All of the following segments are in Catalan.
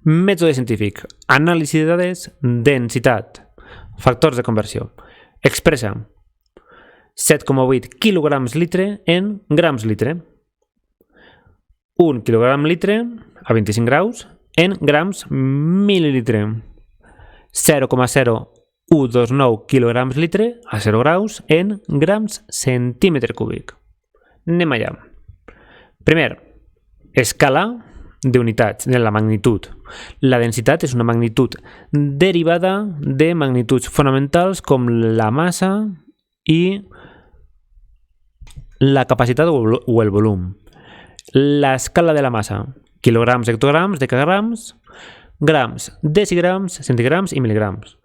Mètode científic. Anàlisi de dades, densitat, factors de conversió. Expressa 7,8 kg litre en grams litre. 1 kg litre a 25 graus en grams mil·lilitre. 0,0129 kg litre a 0 graus en grams centímetre cúbic. Anem allà. Primer, escala d'unitats, de la magnitud. La densitat és una magnitud derivada de magnituds fonamentals com la massa i la capacitat o el volum. L'escala de la massa, quilograms, hectograms, decagrams, grams, decigrams, centigrams i miligrams.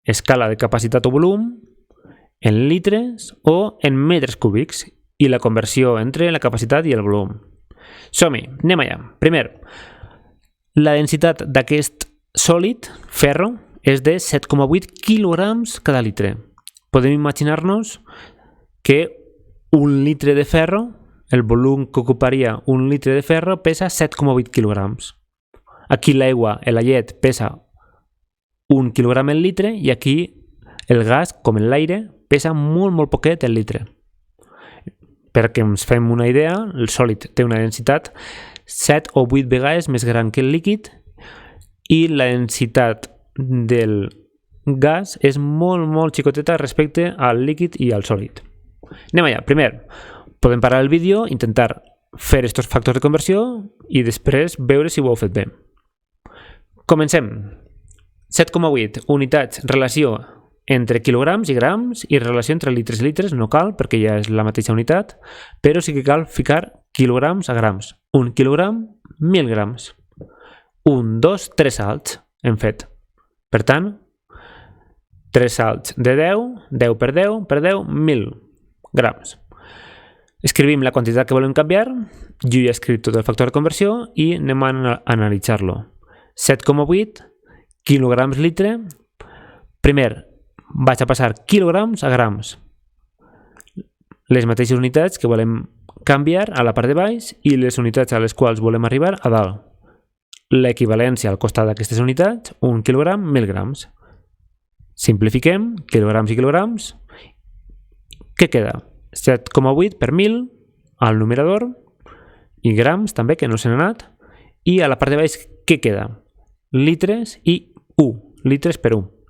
Escala de capacitat o volum en litres o en metres cúbics i la conversió entre la capacitat i el volum. Som-hi, anem allà. Primer, la densitat d'aquest sòlid, ferro, és de 7,8 quilograms cada litre. Podem imaginar-nos que un litre de ferro, el volum que ocuparia un litre de ferro, pesa 7,8 quilograms. Aquí l'aigua, la llet, pesa 1 quilogram el litre i aquí el gas, com en l'aire, pesa molt, molt poquet el litre. Perquè ens fem una idea, el sòlid té una densitat 7 o 8 vegades més gran que el líquid i la densitat del gas és molt, molt xicoteta respecte al líquid i al sòlid. Anem allà. Primer, podem parar el vídeo, intentar fer aquests factors de conversió i després veure si ho heu fet bé. Comencem. 7,8 unitats, relació entre quilograms i grams i relació entre litres i litres no cal perquè ja és la mateixa unitat, però sí que cal ficar quilograms a grams. 1 quilogram, 1.000 grams. 1, 2, 3 salts hem fet. Per tant, 3 salts de 10, 10 per 10 per 10, 1.000 grams. Escrivim la quantitat que volem canviar, jo ja he escrit tot el factor de conversió i anem a analitzar-lo. 7,8 quilograms litre. Primer, vaig a passar quilograms a grams. Les mateixes unitats que volem canviar a la part de baix i les unitats a les quals volem arribar a dalt. L'equivalència al costat d'aquestes unitats, 1 quilogram, 1.000 grams. Simplifiquem, quilograms i quilograms. Què queda? 7,8 per 1.000 al numerador i grams també, que no se n'ha anat. I a la part de baix, què queda? Litres i 1, litres per 1.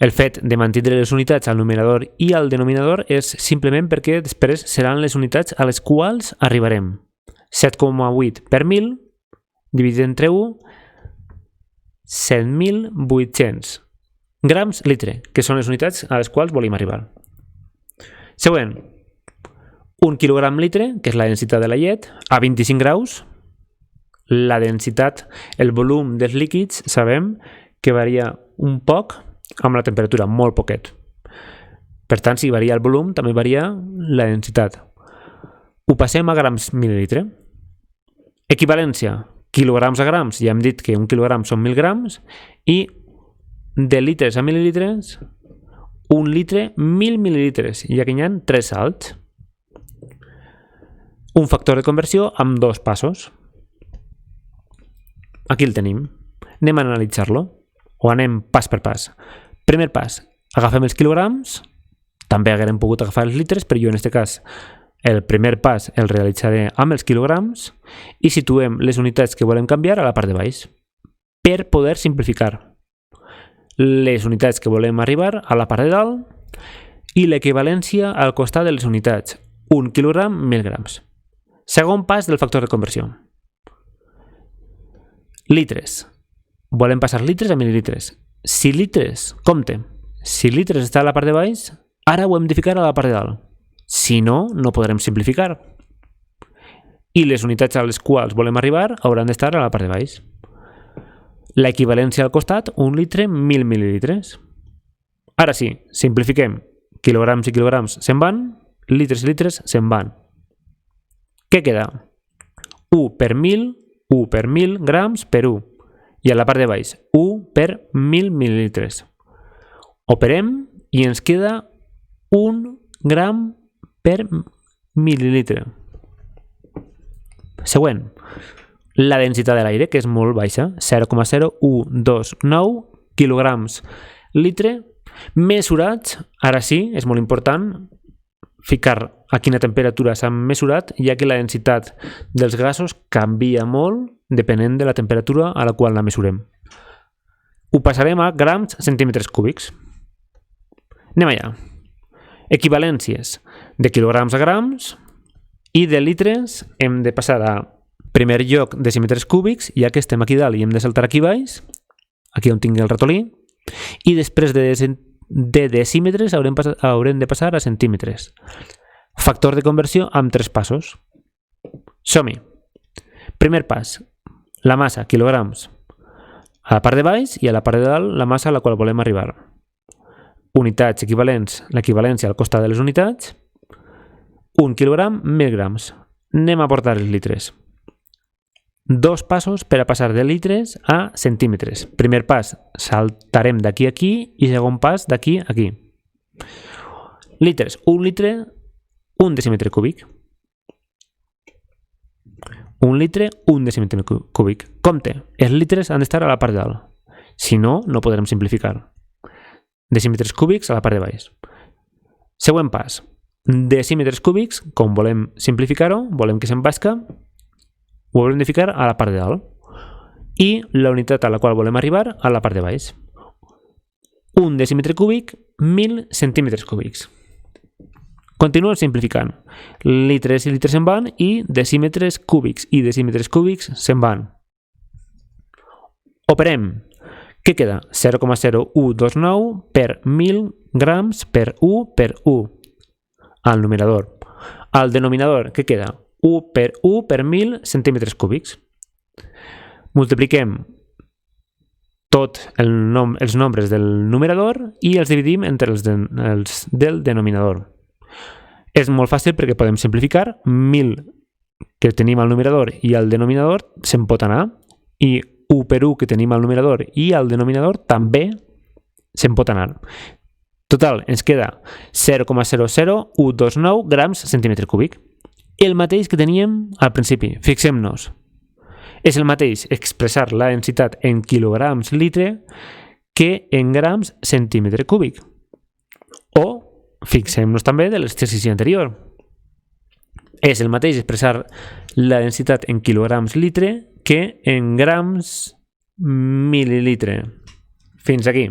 El fet de mantenir les unitats al numerador i al denominador és simplement perquè després seran les unitats a les quals arribarem. 7,8 per 1.000 dividit entre 1, 7.800 grams litre, que són les unitats a les quals volem arribar. Següent, 1 quilogram litre, que és la densitat de la llet, a 25 graus. La densitat, el volum dels líquids, sabem que varia un poc amb la temperatura, molt poquet. Per tant, si varia el volum, també varia la densitat. Ho passem a grams mil·lilitre. Equivalència, quilograms a grams, ja hem dit que 1 quilogram són 1.000 grams, i de litres a mil·lilitres, 1 litre, 1.000 mil·lilitres, i aquí hi ha 3 salts. Un factor de conversió amb 2 passos. Aquí el tenim. Anem a analitzar-lo, o anem pas per pas. Primer pas, agafem els quilograms, també haguem pogut agafar els litres, però jo en aquest cas el primer pas el realitzaré amb els quilograms i situem les unitats que volem canviar a la part de baix per poder simplificar les unitats que volem arribar a la part de dalt i l'equivalència al costat de les unitats, 1 quilogram, 1.000 grams. Segon pas del factor de conversió. Litres. Volem passar litres a mil·lilitres. Si litres, compte, si litres està a la part de baix, ara ho hem de ficar a la part de dalt. Si no, no podrem simplificar. I les unitats a les quals volem arribar hauran d'estar a la part de baix. L'equivalència al costat, 1 litre, 1.000 mil·lilitres. Ara sí, simplifiquem. Quilograms i quilograms se'n van, litres i litres se'n van. Què queda? 1 per 1.000, 1 per 1.000 grams per 1. I a la part de baix, 1 per 1.000 mil·lilitres. Operem i ens queda 1 gram per mil·lilitre. Següent. la densitat de l'aire, que és molt baixa, 0,0129 quilograms litre, mesurats, ara sí, és molt important ficar a quina temperatura s'ha mesurat, ja que la densitat dels gasos canvia molt depenent de la temperatura a la qual la mesurem. Ho passarem a grams centímetres cúbics. Anem allà. Equivalències de quilograms a grams i de litres hem de passar a primer lloc decímetres cúbics, ja que estem aquí dalt i hem de saltar aquí baix, aquí on tingui el ratolí, i després de decímetres haurem de passar a centímetres. Factor de conversió amb 3 passos. Som-hi. Primer pas, la massa, quilograms, a la part de baix i a la part de dalt la massa a la qual volem arribar. Unitats equivalents, l'equivalència al costat de les unitats, 1 quilogram, 1.000 grams. Anem a portar els litres. 2 passos per a passar de litres a centímetres. Primer pas, saltarem d'aquí a aquí i segon pas d'aquí a aquí. Litres, 1 litre, 1 decímetre cúbic. 1 litre, 1 decímetre cúbic. Compte, els litres han d'estar a la part de dalt. Si no, no podrem simplificar. Decímetres cúbics a la part de baix. Següent pas. Decímetres cúbics, com volem simplificar-ho, volem que se'n basca, ho haurem de ficar a la part de dalt. I la unitat a la qual volem arribar a la part de baix. 1 decímetre cúbic, 1.000 centímetres cúbics. Continuem simplificant. Litres i litres se'n van i decímetres cúbics se'n van. Operem. Què queda? 0,0129 per 1.000 grams per 1 per 1 al numerador. Al denominador, què queda? 1 per 1.000 centímetres cúbics. Multipliquem tots els nombres del numerador i els dividim entre els del denominador. És molt fàcil perquè podem simplificar. 1.000 que tenim al numerador i al denominador se'n pot anar, i 1 per 1 que tenim al numerador i al denominador també se'n pot anar. Total, ens queda 0,00129 grams centímetre cúbic. El mateix que teníem al principi. Fixem-nos. És el mateix expressar la densitat en quilograms litre que en grams centímetre cúbic. O fixem-nos també de l'exercici anterior. És el mateix expressar la densitat en quilograms litre que en grams mil·lilitre. Fins aquí.